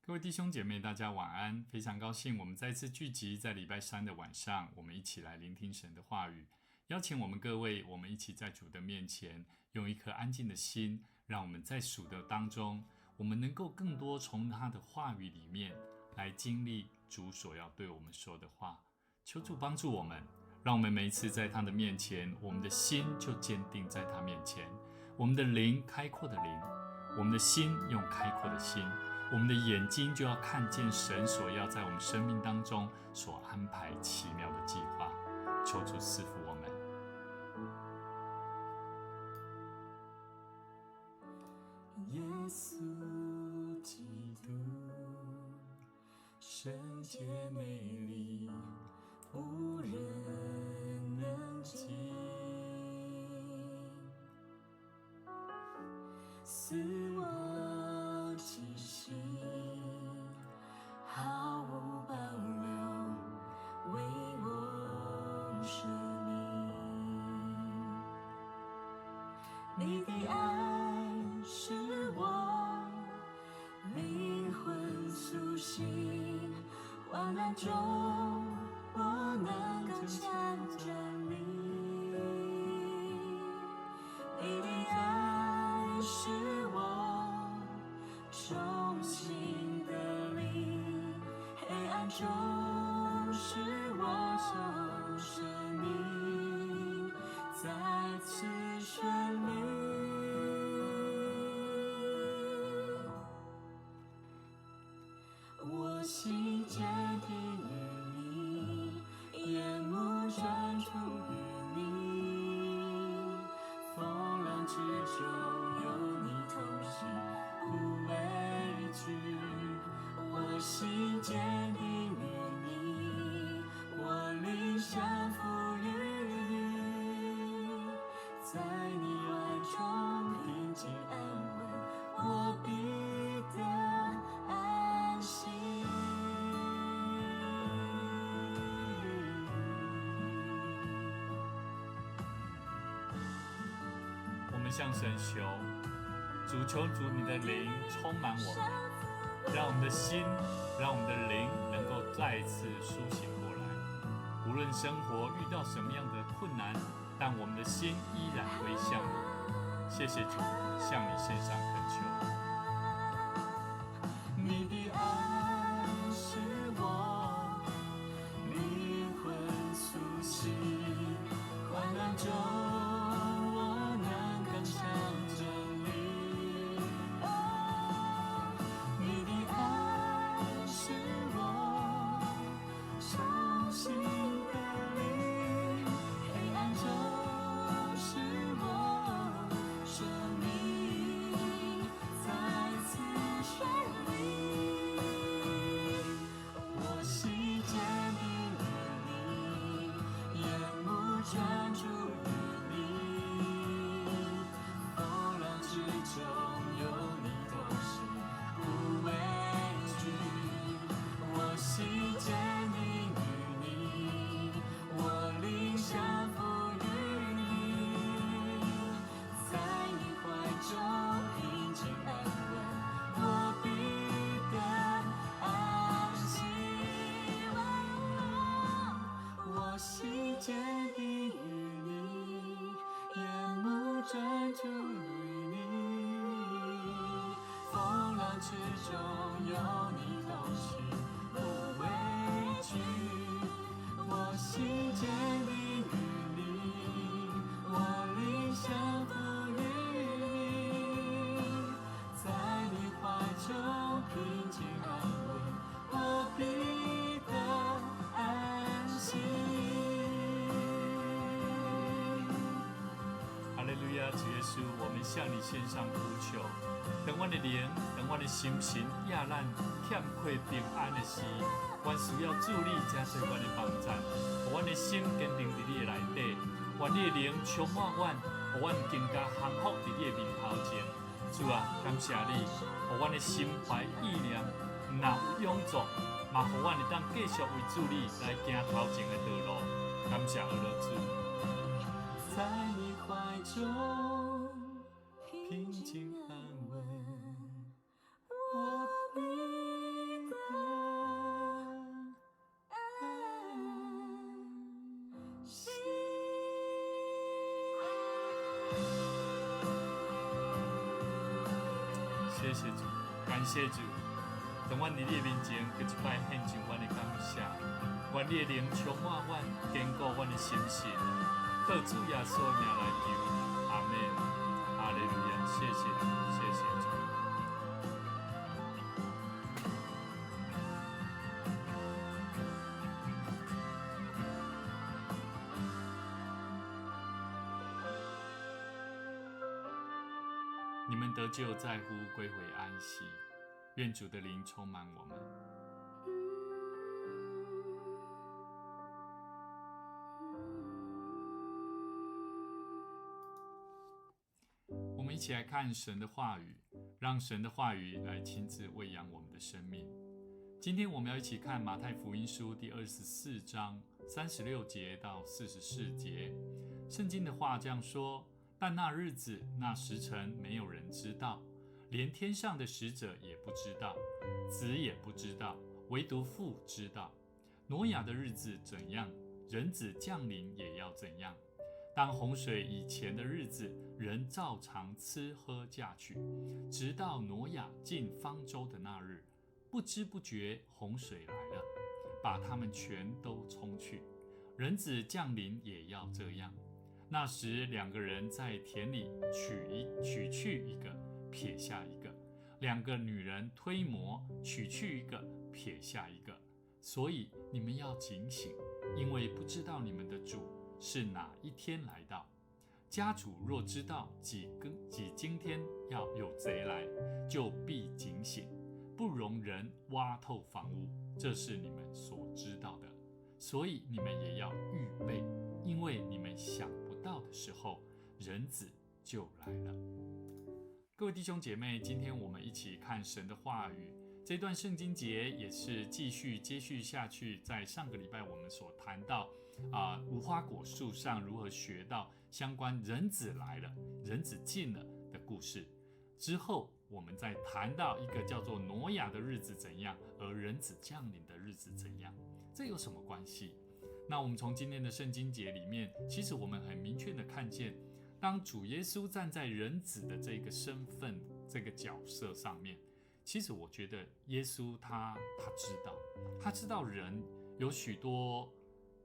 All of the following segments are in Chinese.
各位弟兄姐妹，大家晚安！非常高兴我们再次聚集在礼拜三的晚上，我们一起来聆听神的话语。邀请我们各位，我们一起在主的面前，用一颗安静的心，让我们在主的当中，我们能够更多从他的话语里面来经历主所要对我们说的话。求主帮助我们，让我们每一次在他的面前，我们的心就坚定在他面前，我们的灵开阔的灵，我们的心用开阔的心，我们的眼睛就要看见神所要在我们生命当中所安排奇妙的计划。求主赐福我们。耶稣基督，圣洁美丽，无人能及。死我气息，毫无保留，为我舍命。你的爱使我灵魂苏醒，患难中我能更强站立。你的爱使我重新得力，黑暗中使我生命再次绚丽。我心坚定于你，眼目专注于你，风浪之中有你同行，不畏惧。我心坚定于你，我灵降服于你，在你怀中平静安稳，我必得安息。我们向神求，主求主你的灵充满我们，让我们的心，让我们的灵能够再次苏醒过来。无论生活遇到什么样的困难，但我们的心依然归向你。谢谢主，向你献上恳求。你的爱使我灵魂苏醒，患难中我能更强站立。你的爱使我重新得力，黑暗中使我生命再次绚丽。我心坚定于你，眼目专注于你，风浪之中有你同行，不畏惧。我心坚定于你，我灵降服于你，在你怀中平静安稳，我必得安息。我心坚定于你，眼目专注于你，风浪之中有你同行，不畏惧。我心坚定于你，我灵降服于你，在你怀中平静安稳，我必得安息。哈利路亚，主耶稣，我们向你献上呼求。当我的灵，当我的心神亚咱欠缺平安的时，我需要助你加做我的帮助，让我的心坚定在你的内底，愿你的灵充满我，让我更加降服在你的面头前。主啊，感谢你，让我的心怀意念若有永驻，嘛让我会当继续为主你来行头前的道路。感谢阿罗主。在你怀中平静安稳，我必谢谢主，感谢主。当阮伫你的面前，搁一摆献上阮的感谢，愿你的灵充满阮，坚固阮的心性，靠主耶稣的名来求，阿们。哈利路亚，谢谢主，谢谢主。你们得救在乎归回安息，愿主的灵充满我们。我们一起来看神的话语，让神的话语来亲自喂养我们的生命。今天我们要一起看马太福音书第24章36节到44节。圣经的话这样说：但那日子那时辰没有人知道，连天上的使者也不知道，子也不知道，唯独父知道。挪亚的日子怎样，人子降临也要怎样。当洪水以前的日子，人照常吃喝嫁娶，直到挪亚进方舟的那日，不知不觉洪水来了，把他们全都冲去。人子降临也要这样。那时两个人在田里取去一个，撇下一个；两个女人推磨，取去一个，撇下一个。所以你们要警醒，因为不知道你们的主是哪一天来到。家主若知道几今天要有贼来，就必警醒，不容人挖透房屋，这是你们所知道的。所以你们也要预备，因为你们想不到的时候，人子就来了。各位弟兄姐妹，今天我们一起看神的话语。这段圣经节也是接续下去，在上个礼拜我们所谈到无花果树上如何学到相关人子来了、人子进了的故事。之后我们再谈到一个叫做挪亚的日子怎样，而人子降临的日子怎样，这有什么关系？那我们从今天的圣经节里面，其实我们很明确的看见，当主耶稣站在人子的这个身份、这个角色上面，其实我觉得耶稣他知道人有许多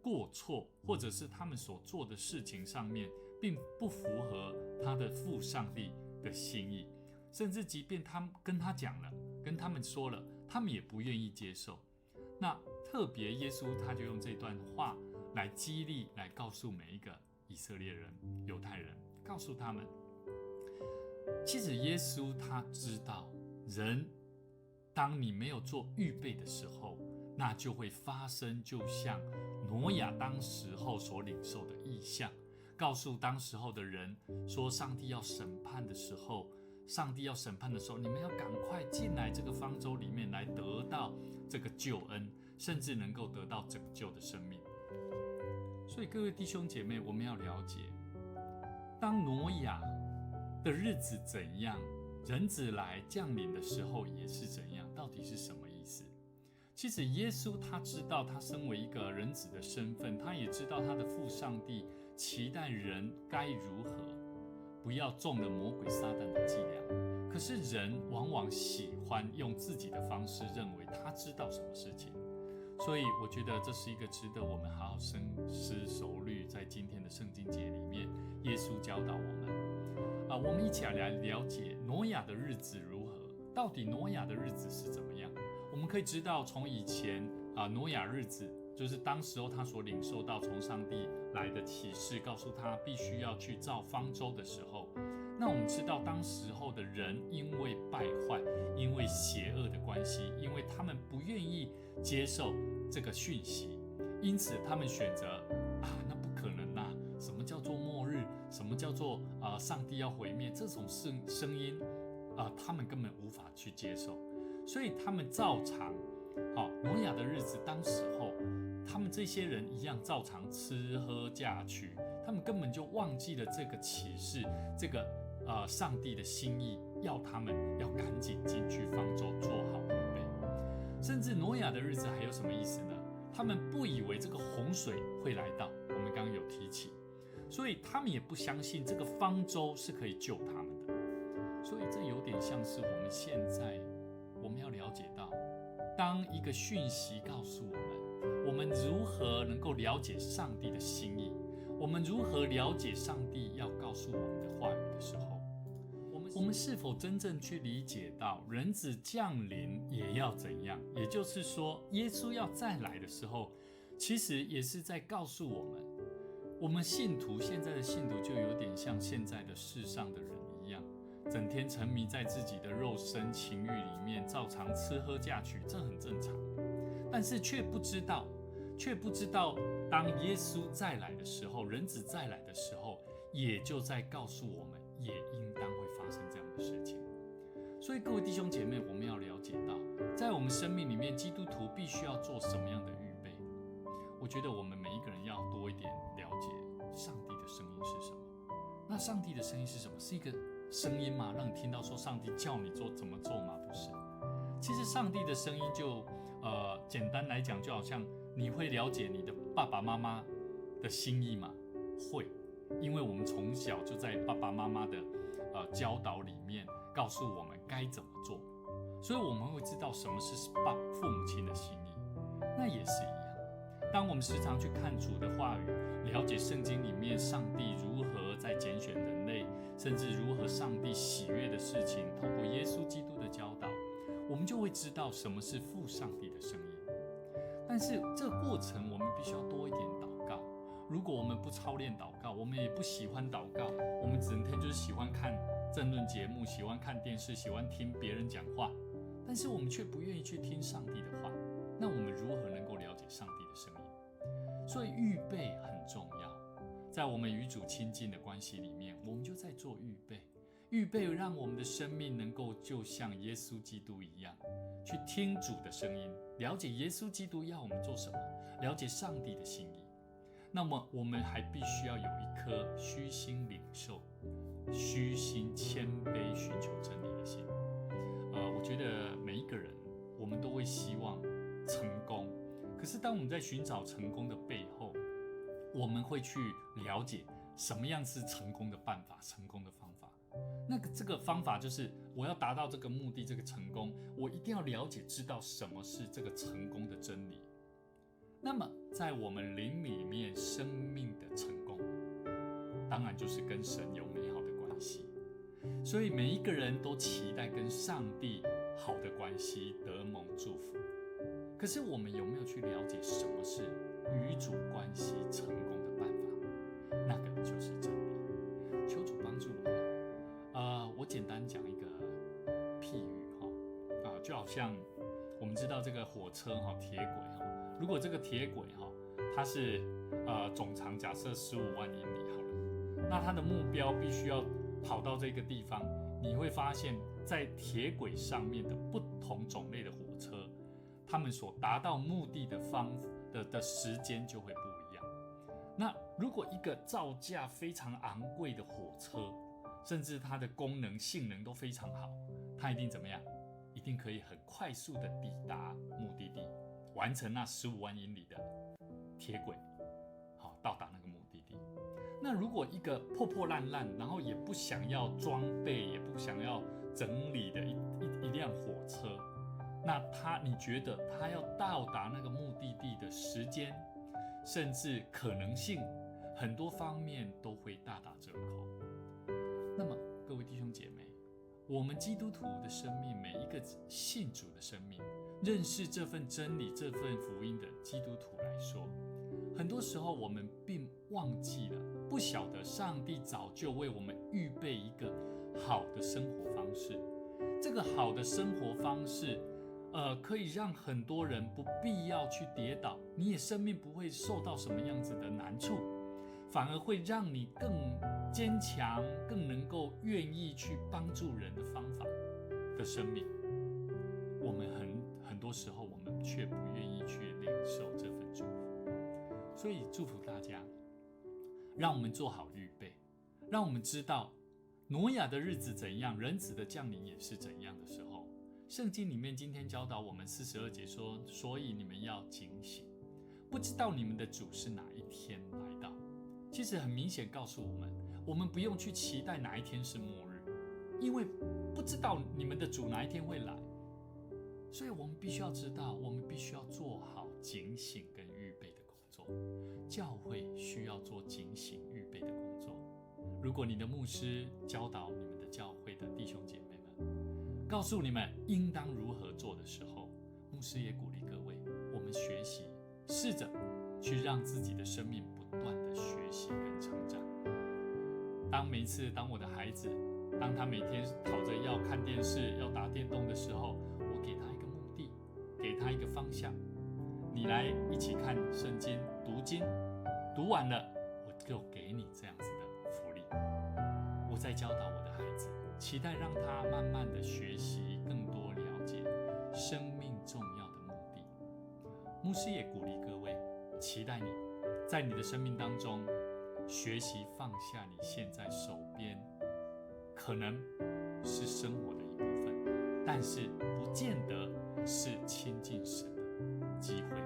过错，或者是他们所做的事情上面并不符合他的父上帝的心意，甚至即便他们跟他讲了，跟他们说了，他们也不愿意接受。那特别耶稣他就用这段话来激励，来告诉每一个以色列人、犹太人，告诉他们，其实耶稣他知道人，当你没有做预备的时候，那就会发生就像挪亚当时候所领受的异象，告诉当时候的人说，上帝要审判的时候，你们要赶快进来这个方舟里面，来得到这个救恩，甚至能够得到拯救的生命。所以各位弟兄姐妹，我们要了解，当挪亚的日子怎样，人子来降临的时候也是怎样，到底是什么意思？其实耶稣他知道，他身为一个人子的身份，他也知道他的父上帝期待人该如何，不要中了魔鬼撒旦的伎俩。可是人往往喜欢用自己的方式，认为他知道什么事情。所以我觉得这是一个值得我们好好深思熟虑，在今天的圣经节里面，耶稣教导我们我们一起来了解挪亚的日子如何，到底挪亚的日子是怎么样。我们可以知道，从以前挪亚日子，就是当时候他所领受到从上帝来的启示，告诉他必须要去造方舟的时候，那我们知道当时候的人因为败坏，因为邪恶的关系，因为他们不愿意接受这个讯息，因此他们选择那不可能啊，什么叫做末日，什么叫做上帝要毁灭，这种声音他们根本无法去接受，所以他们照常挪亚的日子，当时候他们这些人一样照常吃喝嫁娶，他们根本就忘记了这个启示，这个上帝的心意，要他们要赶紧进去方舟，做好预备。甚至挪亚的日子还有什么意思呢？他们不以为这个洪水会来到，我们刚刚有提起，所以他们也不相信这个方舟是可以救他们的。所以这有点像是我们现在我们要了解到，当一个讯息告诉我们如何能够了解上帝的心意，我们如何了解上帝要告诉我们的话语的时候，我们是否真正去理解到人子降临也要怎样？也就是说，耶稣要再来的时候，其实也是在告诉我们信徒，现在的信徒就有点像现在的世上的人一样，整天沉迷在自己的肉身情欲里面，照常吃喝嫁娶，这很正常。但是却不知道，当耶稣再来的时候，人子再来的时候，也就在告诉我们，也应当会发生这样的事情。所以各位弟兄姐妹，我们要了解到，在我们生命里面，基督徒必须要做什么样的预备？我觉得我们每一个人要多一点了解上帝的声音是什么。那上帝的声音是什么？是一个声音吗？让你听到说上帝叫你做怎么做吗？不是。其实上帝的声音就简单来讲，就好像你会了解你的爸爸妈妈的心意吗？会，因为我们从小就在爸爸妈妈的教导里面告诉我们该怎么做，所以我们会知道什么是父母亲的心意。那也是一样，当我们时常去看主的话语，了解圣经里面上帝如何在拣选人类，甚至如何上帝喜悦的事情，透过耶稣基督的教导，我们就会知道什么是父上帝的声音。但是这个过程我们必须要多一点祷告。如果我们不操练祷告，我们也不喜欢祷告，我们整天就是喜欢看政论节目，喜欢看电视，喜欢听别人讲话，但是我们却不愿意去听上帝的话，那我们如何能够了解上帝的声音？所以预备很重要。在我们与主亲近的关系里面，我们就在做预备让我们的生命能够就像耶稣基督一样，去听主的声音，了解耶稣基督要我们做什么，了解上帝的心意。那么我们还必须要有一颗虚心领受、虚心谦卑寻求真理的心。我觉得每一个人我们都会希望成功，可是当我们在寻找成功的背后，我们会去了解什么样是成功的办法、成功的方法。这个方法就是我要达到这个目的、这个成功，我一定要了解知道什么是这个成功的真理。那么在我们灵里面生命的成功，当然就是跟神有美好的关系。所以每一个人都期待跟上帝好的关系，得蒙祝福。可是我们有没有去了解什么是与主关系成功的办法？那个就是真理。求主帮助我们。我简单讲一个譬喻就好像我们知道这个火车铁轨如果这个铁轨它是总长假设15万英里好了，那它的目标必须要跑到这个地方，你会发现在铁轨上面的不同种类的火车，他们所达到目的的时间就会不一样。那如果一个造价非常昂贵的火车，甚至它的功能性能都非常好，它一定怎么样？一定可以很快速的抵达目的地，完成那15万英里的铁轨，到达那个目的地。那如果一个破破烂烂，然后也不想要装备，也不想要整理的一辆火车，那你觉得它要到达那个目的地的时间，甚至可能性，很多方面都会大打折扣。那么各位弟兄姐妹，我们基督徒的生命，每一个信主的生命，认识这份真理、这份福音的基督徒来说，很多时候我们并忘记了，不晓得上帝早就为我们预备一个好的生活方式。这个好的生活方式可以让很多人不必要去跌倒，你也生命不会受到什么样子的难处，反而会让你更坚强，更能够愿意去帮助人的方法的生命。我们很多时候我们却不愿意去领受这份祝福，所以祝福大家，让我们做好预备，让我们知道挪亚的日子怎样，人子的降临也是怎样的时候。圣经里面今天教导我们42节说，所以你们要警醒，不知道你们的主是哪一天来到。其实很明显告诉我们不用去期待哪一天是末日，因为不知道你们的主哪一天会来，所以我们必须要知道，我们必须要做好警醒跟预备的工作。教会需要做警醒预备的工作。如果你的牧师教导你们的教会的弟兄姐妹们，告诉你们应当如何做的时候，牧师也鼓励各位，我们学习，试着去让自己的生命不断的学习跟成长。当我的孩子，当他每天讨着要看电视、要打电动的时候，我给他一个目的，给他一个方向。你来一起看圣经、读经，读完了，我就给你这样子的福利。我在教导我的孩子，期待让他慢慢的学习，更多了解生命重要的目的。牧师也鼓励各位，期待你在你的生命当中学习放下你现在手边可能是生活的一部分，但是不见得是亲近神的机会。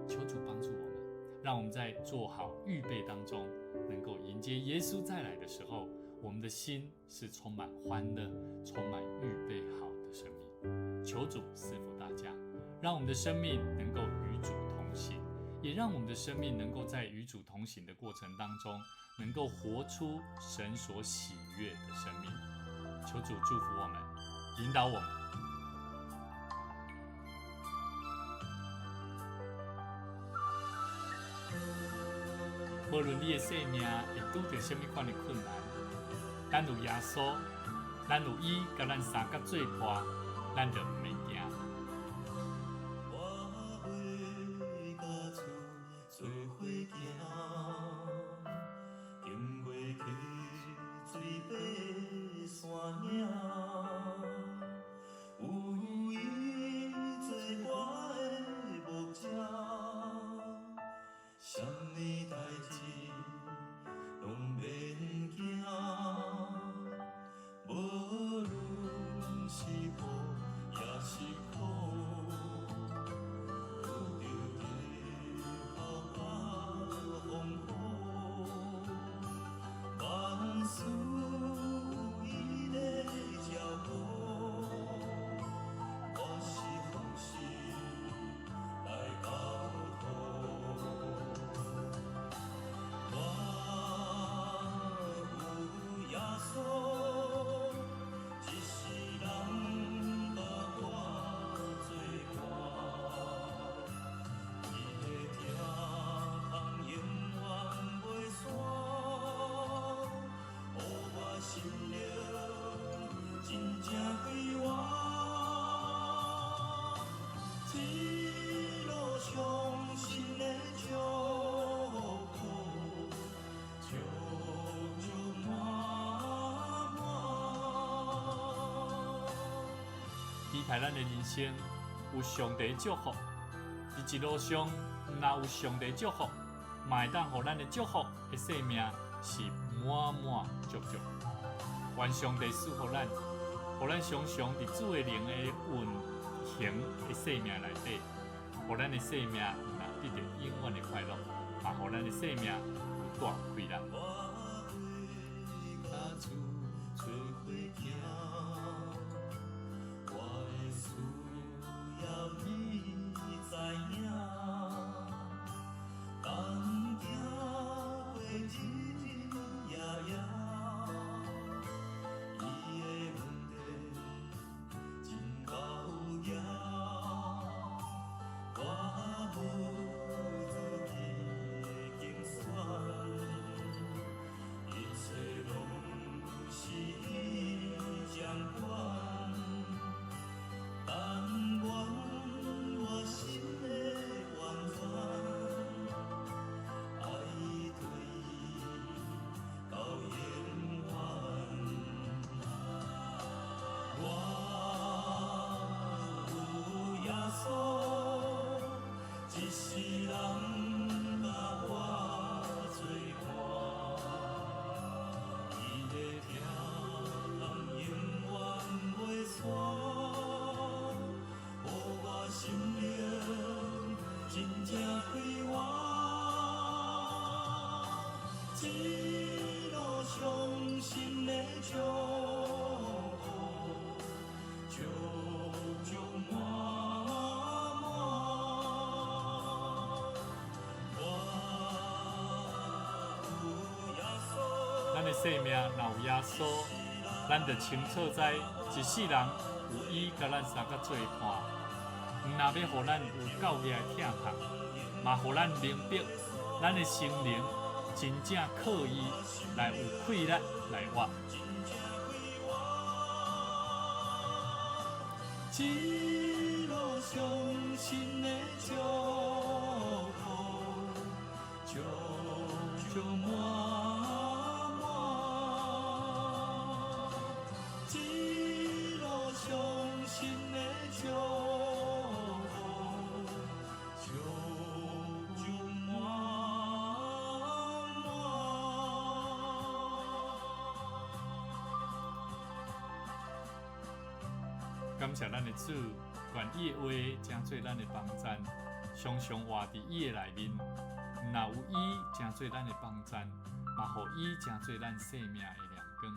求主帮助我们，让我们在做好预备当中，能够迎接耶稣再来的时候，我们的心是充满欢乐，充满预备好的生命。求主赐福大家，让我们的生命能够与主同行，也让我们的生命能够在与主同行的过程当中，能够活出神所喜悦的生命。求主祝福我们，引导我们。无论你的生命会拄到什么款的困难，咱有耶稣，咱有伊甲咱三角做伴，咱就唔免惊。在咱的人生有上帝祝福，在一路上若有上帝祝福，嘛会当互咱的祝福的生命是满满足足。愿上帝赐福咱，互咱常常伫主的灵的运行的生命内底，互咱的生命若得到永远的快乐，嘛互咱的生命有大快乐。一路上心的祝福，生命若有耶稣，咱就清楚知一世人有伊甲咱三个做伴。若要互咱有教义的疼痛，嘛互咱明白，咱的心灵真正靠伊来有气力来活。一路相信的祝福，足足满满。一路相信的祝福，足足满满。感谢咱的主，愿伊的话成做咱的帮赞，常常活伫伊的内面。若有伊成做咱的帮赞，嘛互伊成做咱生命的亮光。